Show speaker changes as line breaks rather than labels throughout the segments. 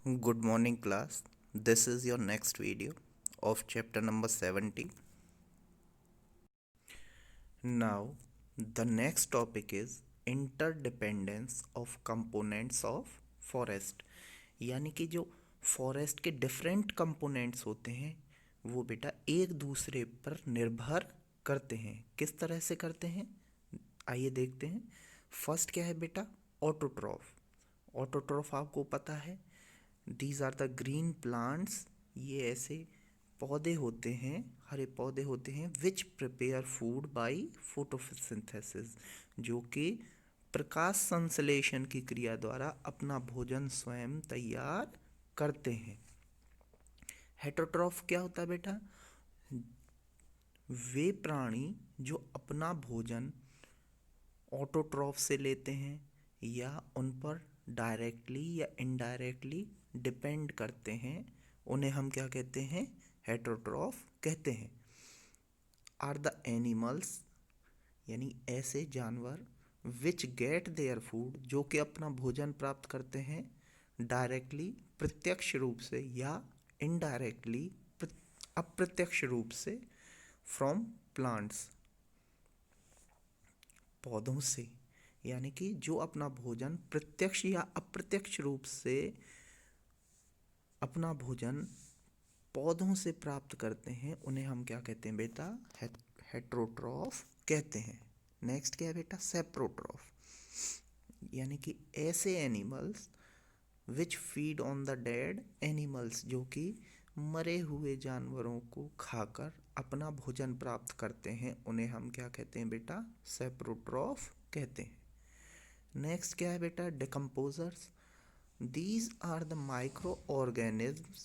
Good morning, class. This is your next video of chapter number 70. Now, the next topic is interdependence of components of forest. यानी कि जो forest के different components होते हैं वो बेटा एक दूसरे पर निर्भर करते हैं। किस तरह से करते हैं आइए देखते हैं। फर्स्ट क्या है बेटा? ऑटोट्रॉफ। ऑटोट्रॉफ आपको पता है, these are the green plants. ये ऐसे पौधे होते हैं, हरे पौधे होते हैं which prepare food by photosynthesis, जो कि प्रकाश संश्लेषण की क्रिया द्वारा अपना भोजन स्वयं तैयार करते हैं। हेटरोट्रॉफ क्या होता है बेटा? वे प्राणी जो अपना भोजन ऑटोट्रॉफ से लेते हैं या उन पर डायरेक्टली या इनडायरेक्टली डिपेंड करते हैं, उन्हें हम क्या कहते हैं? हेटरोट्रॉफ कहते हैं। आर द एनिमल्स, यानी ऐसे जानवर विच गेट देयर फूड, जो कि अपना भोजन प्राप्त करते हैं डायरेक्टली प्रत्यक्ष रूप से या इनडायरेक्टली अप्रत्यक्ष रूप से फ्रॉम प्लांट्स, पौधों से। यानी कि जो अपना भोजन प्रत्यक्ष या अप्रत्यक्ष रूप से अपना भोजन पौधों से प्राप्त करते हैं, उन्हें हम क्या कहते हैं बेटा? हेटरोट्रॉफ कहते हैं। नेक्स्ट क्या है बेटा? सेप्रोट्रॉफ। यानी कि ऐसे animals which feed on the dead animals, जो कि मरे हुए जानवरों को खाकर अपना भोजन प्राप्त करते हैं, उन्हें हम क्या कहते हैं बेटा? सेप्रोट्रॉफ कहते हैं। नेक्स्ट क्या है बेटा? Decomposers. These are the microorganisms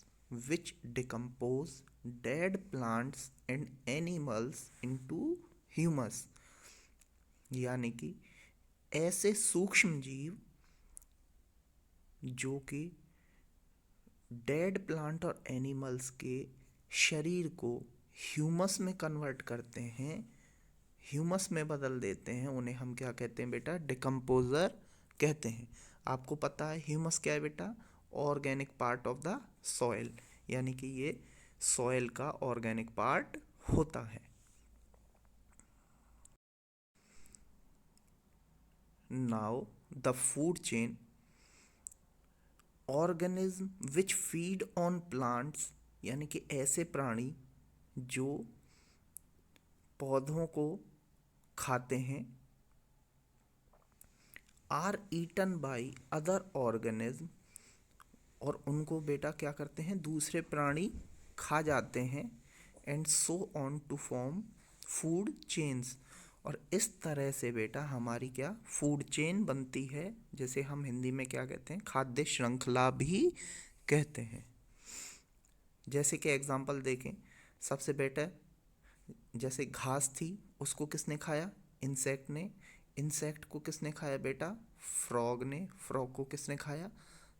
which decompose dead plants and animals into humus। यानी कि ऐसे सूक्ष्म जीव जो कि डेड प्लांट और एनिमल्स के शरीर को ह्यूमस में कन्वर्ट करते हैं, ह्यूमस में बदल देते हैं, उन्हें हम क्या कहते हैं बेटा? डिकम्पोजर कहते हैं। आपको पता है ह्यूमस क्या है बेटा? Organic part of the soil, यानी कि ये सॉइल का ऑर्गेनिक पार्ट होता है। Now the food chain. Organism which feed on plants, यानी कि ऐसे प्राणी जो पौधों को खाते हैं, are eaten by other organism, और उनको बेटा क्या करते हैं? दूसरे प्राणी खा जाते हैं। And so on to form food chains, और इस तरह से बेटा हमारी क्या फूड चेन बनती है, जैसे हम हिंदी में क्या कहते हैं? खाद्य श्रृंखला भी कहते हैं। जैसे कि एग्जाम्पल देखें, सबसे बेटा जैसे घास थी, उसको किसने खाया? इंसेक्ट ने। इंसेक्ट को किसने खाया बेटा? फ्रॉग ने। फ्रॉग को किसने खाया?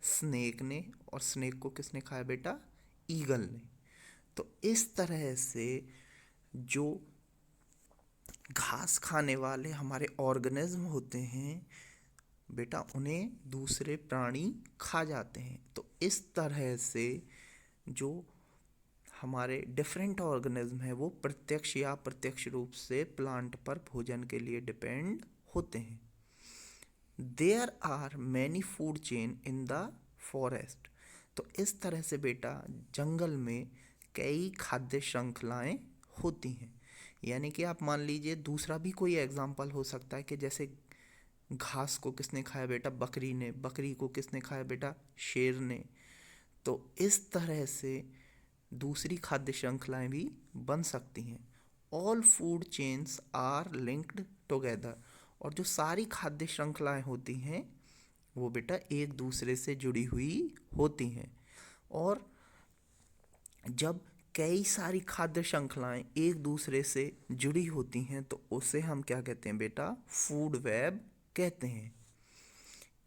स्नेक ने। और स्नेक को किसने खाया बेटा? ईगल ने। तो इस तरह से जो घास खाने वाले हमारे ऑर्गेनिज्म होते हैं बेटा, उन्हें दूसरे प्राणी खा जाते हैं। तो इस तरह से जो हमारे डिफरेंट ऑर्गेनिज्म है वो प्रत्यक्ष या अप्रत्यक्ष रूप से प्लांट पर भोजन के लिए डिपेंड होते हैं। There are many food chain in the forest. तो इस तरह से बेटा जंगल में कई खाद्य श्रृंखलाएं होती हैं। यानी कि आप मान लीजिए दूसरा भी कोई एग्जाम्पल हो सकता है कि जैसे घास को किसने खाया बेटा? बकरी ने। बकरी को किसने खाया बेटा? शेर ने। तो इस तरह से दूसरी खाद्य श्रृंखलाएं भी बन सकती हैं। All food chains are linked together, और जो सारी खाद्य श्रृंखलाएं होती हैं वो बेटा एक दूसरे से जुड़ी हुई होती हैं। और जब कई सारी खाद्य श्रृंखलाएं एक दूसरे से जुड़ी होती हैं तो उसे हम क्या कहते हैं बेटा? फूड वेब कहते हैं।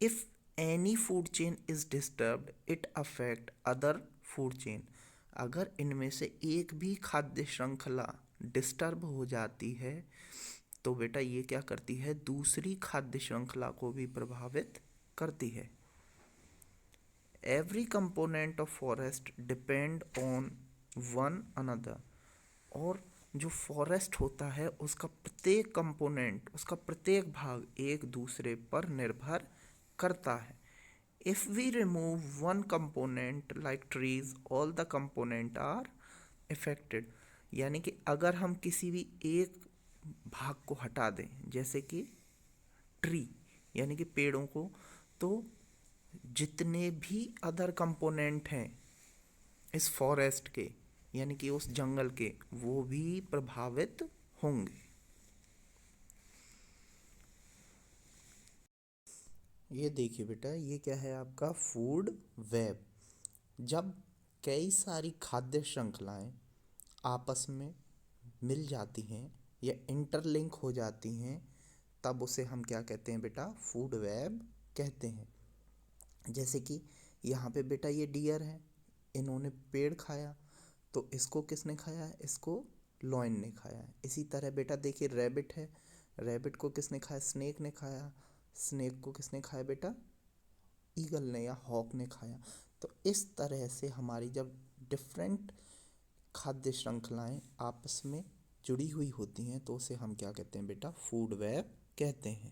If any food chain is disturbed it affect other food chain. अगर इनमें से एक भी खाद्य श्रृंखला डिस्टर्ब हो जाती है तो बेटा ये क्या करती है? दूसरी खाद्य श्रृंखला को भी प्रभावित करती है। Every component of forest depend on one another. और जो फॉरेस्ट होता है उसका प्रत्येक कंपोनेंट, उसका प्रत्येक भाग एक दूसरे पर निर्भर करता है। If we remove one component like trees, all the component are affected. यानी कि अगर हम किसी भी एक भाग को हटा दें, जैसे कि ट्री यानी कि पेड़ों को, तो जितने भी अदर कंपोनेंट हैं इस फॉरेस्ट के, यानी कि उस जंगल के, वो भी प्रभावित होंगे। ये देखिए बेटा, ये क्या है आपका फूड वेब। जब कई सारी खाद्य श्रृंखलाएं आपस में मिल जाती हैं या इंटरलिंक हो जाती हैं, तब उसे हम क्या कहते हैं बेटा, फूड वेब कहते हैं। जैसे कि यहाँ पे बेटा ये डियर है, इन्होंने पेड़ खाया, तो इसको किसने खाया है, इसको लॉयन ने खाया है। इसी तरह बेटा देखिए रैबिट है, रैबिट को किसने खाया, स्नेक ने खाया, स्नेक को किसने खाया बेटा, ईगल ने या हॉक ने खाया। तो इस तरह से हमारी जब डिफरेंट खाद्य श्रृंखलाएं आपस में जुड़ी हुई होती हैं तो उसे हम क्या कहते हैं बेटा, फूड वेब कहते हैं।